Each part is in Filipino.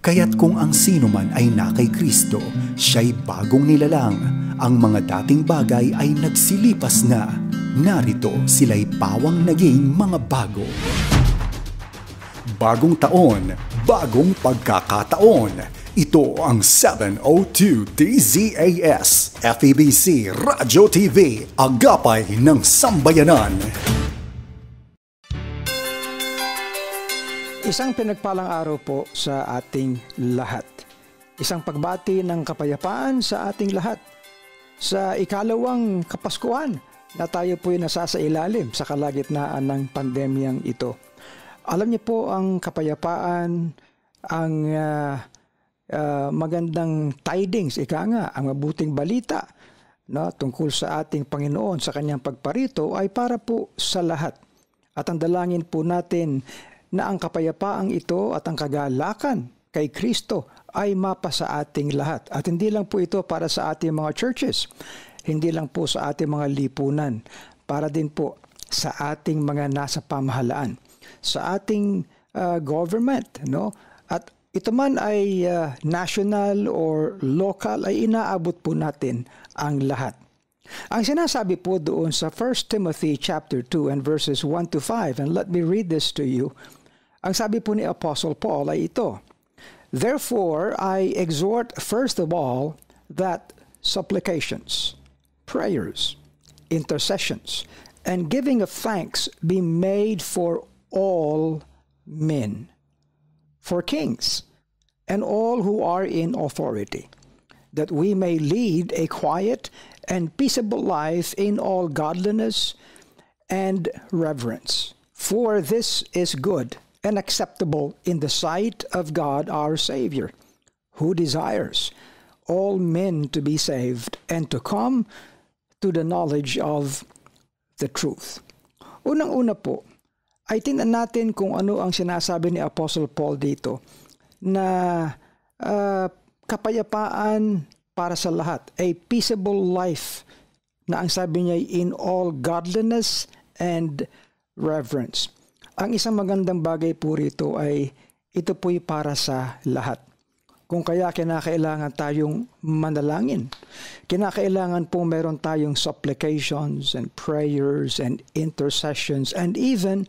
Kaya't kung ang sino man ay na kay Kristo, siya'y bagong nilalang. Ang mga dating bagay ay nagsilipas na. Narito sila'y pawang naging mga bago. Bagong taon, bagong pagkakataon. Ito ang 702 DZAS, FEBC Radyo TV, Agapay ng Sambayanan. Isang pinagpalang araw po sa ating lahat. Isang pagbati ng kapayapaan sa ating lahat. Sa ikalawang Kapaskuhan na tayo po'y nasasailalim sa kalagitnaan ng pandemyang ito. Alam niyo po ang kapayapaan, ang magandang tidings, ang mabuting balita tungkol sa ating Panginoon sa kanyang pagparito ay para po sa lahat. At ang dalangin po natin na ang kapayapaang ito at ang kagalakan kay Kristo ay mapa sa ating lahat. At hindi lang po ito para sa ating mga churches, hindi lang po sa ating mga lipunan, para din po sa ating mga nasa pamahalaan, sa ating government. At ito man ay national or local, ay inaabot po natin ang lahat. Ang sinasabi po doon sa 1 Timothy chapter 2 and verses 1 to 5, and let me read this to you. Ang sabi po ni Apostle Paul ay ito, "Therefore, I exhort first of all that supplications, prayers, intercessions, and giving of thanks be made for all men, for kings, and all who are in authority, that we may lead a quiet and peaceable life in all godliness and reverence. For this is good and acceptable in the sight of God our Savior, who desires all men to be saved and to come to the knowledge of the truth." Unang-una po, ay tingnan natin kung ano ang sinasabi ni Apostle Paul dito na kapayapaan para sa lahat, a peaceable life na ang sabi niya in all godliness and reverence. Ang isang magandang bagay po rito ay ito po'y para sa lahat. Kung kaya kinakailangan tayong manalangin, kinakailangan po meron tayong supplications and prayers and intercessions and even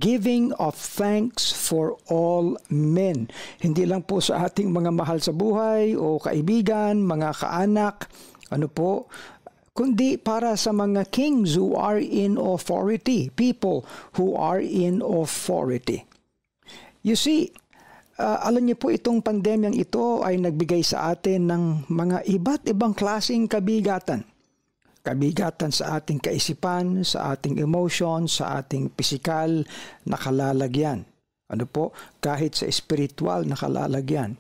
giving of thanks for all men. Hindi lang po sa ating mga mahal sa buhay o kaibigan, mga kaanak, kundi para sa mga kings who are in authority, people who are in authority. You see, alam niyo po itong pandemyang ito ay nagbigay sa atin ng mga iba't ibang klaseng kabigatan. Kabigatan sa ating kaisipan, sa ating emotions, sa ating pisikal na kalalagyan. Kahit sa spiritual na kalalagyan.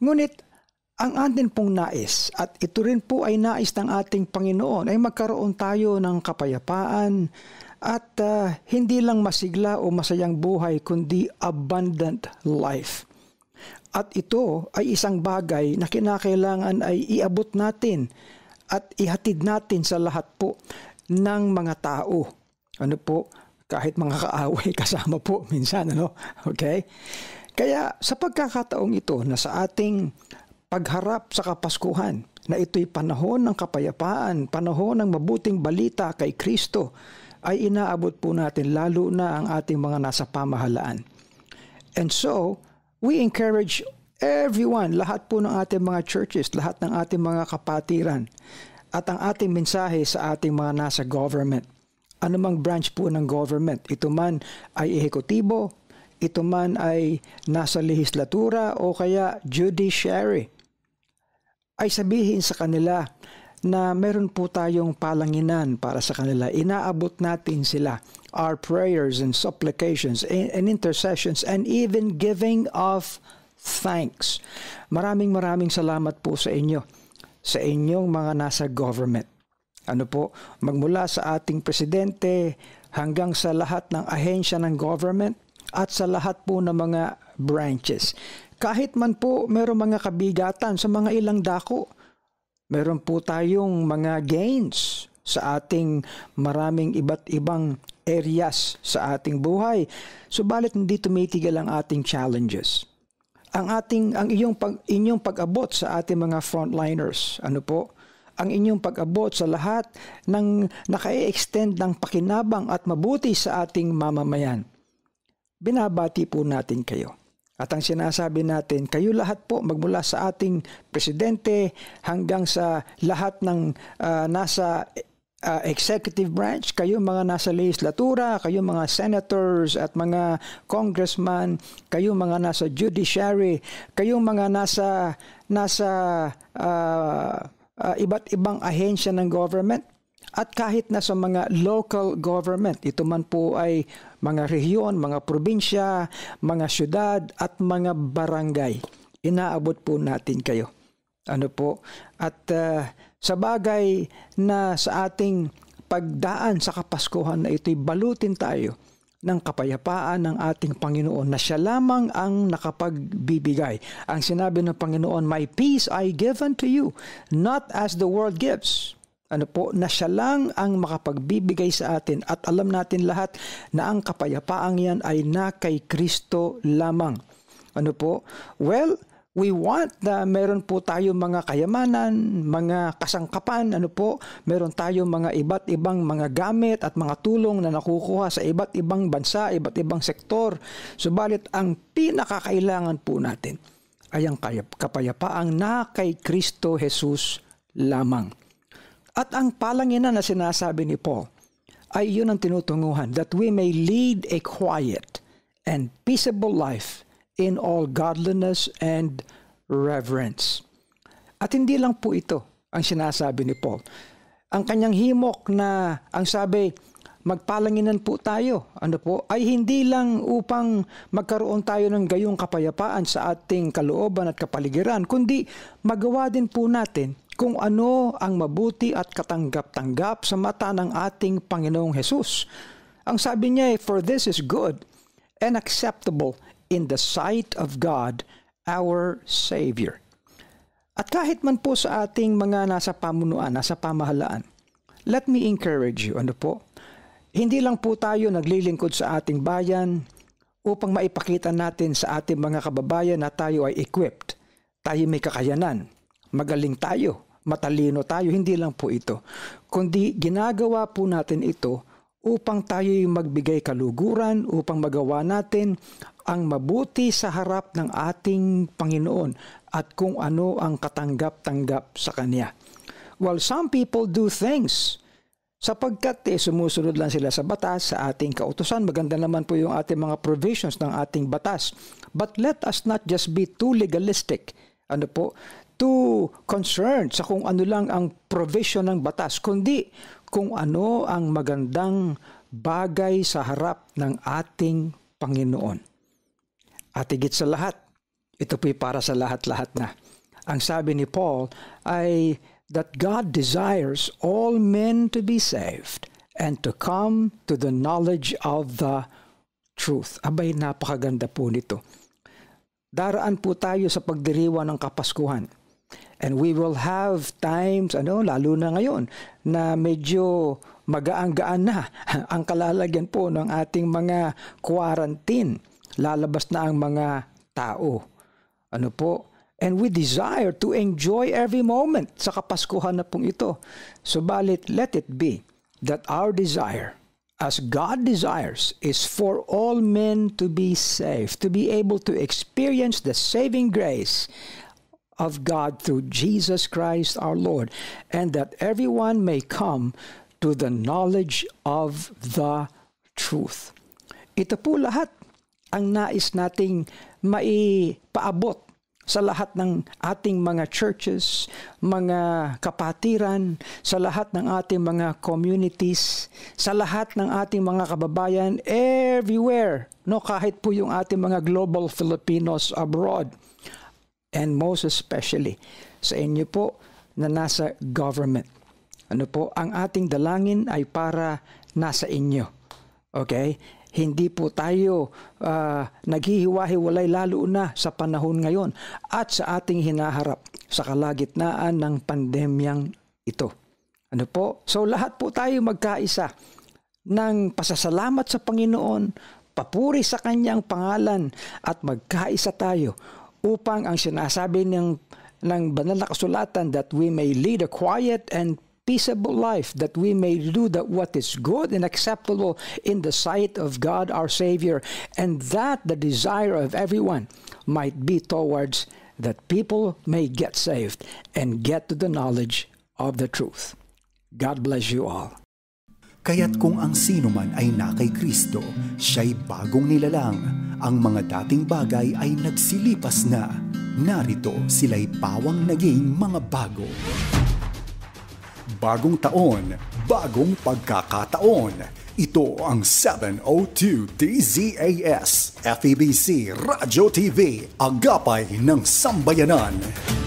Ngunit, ang atin pong nais, at ito rin po ay nais ng ating Panginoon, ay magkaroon tayo ng kapayapaan at hindi lang masigla o masayang buhay, kundi abundant life. At ito ay isang bagay na kinakailangan ay iabot natin at ihatid natin sa lahat po ng mga tao. Kahit mga kaaway kasama po minsan, Okay? Kaya sa pagkakataong ito na sa ating pagharap sa Kapaskuhan, na ito'y panahon ng kapayapaan, panahon ng mabuting balita kay Kristo, ay inaabot po natin lalo na ang ating mga nasa pamahalaan. And so, we encourage everyone, lahat po ng ating mga churches, lahat ng ating mga kapatiran, at ang ating mensahe sa ating mga nasa government. Anumang branch po ng government, ito man ay ehekutibo, ito man ay nasa lehislatura o kaya judiciary, ay sabihin sa kanila na meron po tayong palanginan para sa kanila. Inaabot natin sila. Our prayers and supplications and intercessions and even giving of thanks. Maraming salamat po sa inyo, sa inyong mga nasa government. Magmula sa ating presidente hanggang sa lahat ng ahensya ng government at sa lahat po ng mga branches. Kahit man po meron mga kabigatan sa mga ilang dako, meron po tayong mga gains sa ating maraming iba't ibang areas sa ating buhay. Subalit hindi tumitigil ang ating challenges. inyong pag-abot sa ating mga frontliners. Ano po? Ang inyong pag-abot sa lahat ng naka-extend ng pakinabang at mabuti sa ating mamamayan. Binabati po natin kayo. At ang sinasabi natin, kayo lahat po, magmula sa ating presidente hanggang sa lahat ng nasa executive branch, kayo mga nasa legislatura, kayo mga senators at mga congressman, kayo mga nasa judiciary, kayo mga nasa iba't ibang ahensya ng government, at kahit na sa mga local government, ito man po ay mga rehiyon, mga probinsya, mga syudad at mga barangay. Inaabot po natin kayo. Ano po? At sa bagay na sa ating pagdaan sa Kapaskuhan na ito'y balutin tayo ng kapayapaan ng ating Panginoon na siya lamang ang nakapagbibigay. Ang sinabi ng Panginoon, "My peace I give unto you, not as the world gives." Ano po, na siya lang ang makapagbibigay sa atin, at alam natin lahat na ang kapayapaang yan ay na kay Kristo lamang. Ano po? Well, we want na meron po tayo mga kayamanan, mga kasangkapan, ano po, meron tayo mga iba't ibang mga gamit at mga tulong na nakukuha sa iba't ibang bansa, iba't ibang sektor. Subalit ang pinakakailangan po natin ay ang kapayapaang na kay Kristo Jesus lamang. At ang palanginan na sinasabi ni Paul ay yun ang tinutunguhan, that we may lead a quiet and peaceable life in all godliness and reverence. At hindi lang po ito ang sinasabi ni Paul. Ang kanyang himok na ang sabi, magpalanginan po tayo, ano po, ay hindi lang upang magkaroon tayo ng gayong kapayapaan sa ating kalooban at kapaligiran, kundi magawa din po natin kung ano ang mabuti at katanggap-tanggap sa mata ng ating Panginoong Hesus. Ang sabi niya, "For this is good and acceptable in the sight of God, our Savior." At kahit man po sa ating mga nasa pamunuan, nasa pamahalaan, let me encourage you, ano po, hindi lang po tayo naglilingkod sa ating bayan upang maipakita natin sa ating mga kababayan na tayo ay equipped, tayo may kakayanan, magaling tayo, matalino tayo. Hindi lang po ito, kundi ginagawa po natin ito upang tayo'y magbigay kaluguran, upang magawa natin ang mabuti sa harap ng ating Panginoon at kung ano ang katanggap-tanggap sa Kanya. Well, some people do things sapagkat sumusunod lang sila sa batas, sa ating kautusan. Maganda naman po yung ating mga provisions ng ating batas. But let us not just be too legalistic, ano po, too concerned sa kung ano lang ang provision ng batas, kundi kung ano ang magandang bagay sa harap ng ating Panginoon. At higit sa lahat, ito po'y para sa lahat-lahat na. Ang sabi ni Paul ay that God desires all men to be saved and to come to the knowledge of the truth. Abay, napakaganda po nito. Daraan po tayo sa pagdiriwang ng Kapaskuhan. And we will have times, lalo na ngayon, na medyo magaang-gaan na ang kalalagyan po ng ating mga quarantine. Lalabas na ang mga tao. Ano po? And we desire to enjoy every moment sa Kapaskuhan na pong ito. Subalit, let it be that our desire, as God desires, is for all men to be saved, to be able to experience the saving grace of God through Jesus Christ our Lord, and that everyone may come to the knowledge of the truth. Ito po lahat ang nais nating maipaabot sa lahat ng ating mga churches, mga kapatiran, sa lahat ng ating mga communities, sa lahat ng ating mga kababayan everywhere, kahit po yung ating mga global Filipinos abroad. And most especially sa inyo po na nasa government. Ano po, ang ating dalangin ay para nasa inyo. Okay? Hindi po tayo naghihiwa-hiwalay lalo na sa panahon ngayon at sa ating hinaharap sa kalagitnaan ng pandemyang ito. Ano po? So lahat po tayo magkaisa ng pasasalamat sa Panginoon, papuri sa Kanyang pangalan at magkaisa tayo upang ang sinasabi ng banal na kasulatan that we may lead a quiet and peaceable life, that we may do what is good and acceptable in the sight of God our Savior, and that the desire of everyone might be towards that people may get saved and get to the knowledge of the truth. God bless you all. Kaya't kung ang sino man ay na kay Kristo, siya'y bagong nilalang. Ang mga dating bagay ay nagsilipas na. Narito sila'y pawang naging mga bago. Bagong taon, bagong pagkakataon. Ito ang 702 DZAS, FEBC Radio TV, Agapay ng Sambayanan.